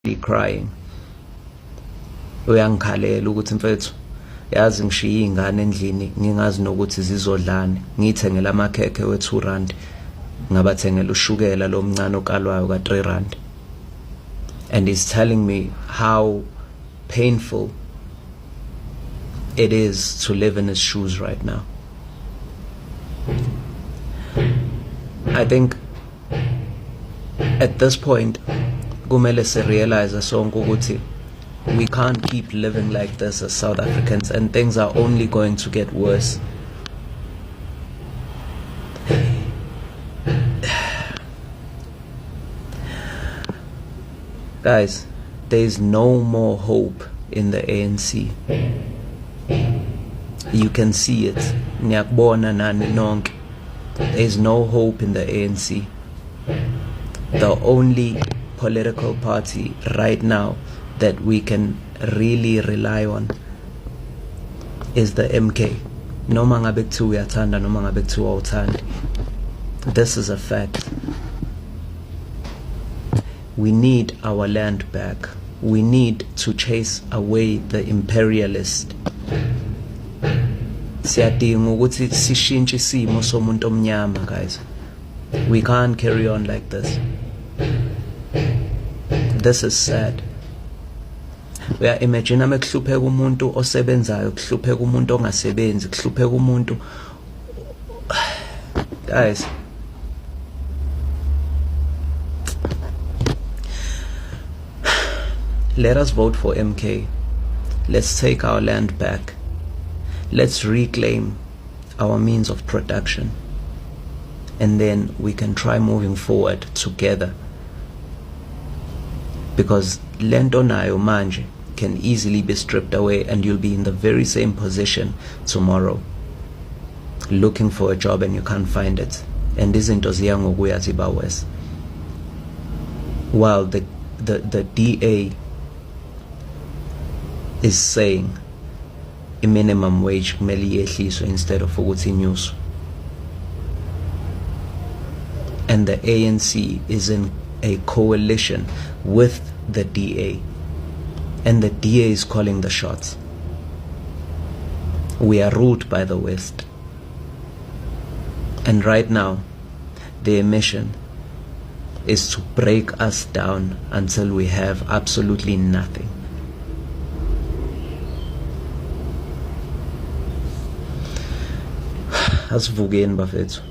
crying. Uyangikhalela ukuthi mfethu yazi ngishiye ingane endlini ngingazi nokuthi zizodlani ngithengela amakhekhe we2 rand ngabathengela ushukela lomncane okalwayo ka3 rand. And he's telling me how painful it is to live in his shoes right now. I think at this point kumele se realize sonke ukuthi we can't keep living like this as South Africans, and things are only going to get worse. Guys, there is no more hope in the ANC. You can see it. Nyakubona nani nonke. There is no hope in the ANC. The only political party right now that we can really rely on is the MK. Noma ngabe kuthiwa uyathanda noma ngabe kuthiwa awuthandi. This is a fact. We need our land back. We need to chase away the imperialist. Siyadinga ukuthi sishintshe isimo somuntu omnyama, guys. We can't carry on like this. This is sad. Imagine kuhlupheka umuntu osebenzayo, kuhlupheka umuntu ongasebenzi, kuhlupheka umuntu. Guys, let us vote for MK. Let's take our land back. Let's reclaim our means of production. And then we can try moving forward together. Because lento nayo manje can easily be stripped away and you'll be in the very same position tomorrow. Looking for a job and you can't find it. And izinto ziya ngokuya ziba worse. While the DA is saying a minimum wage kumele yehliswe instead of ukuthi inyuswe. And the ANC is in a coalition with the DA. And the DA is calling the shots. We are ruled by the West. And right now, their mission is to break us down until we have absolutely nothing. Asivukeni bafethu.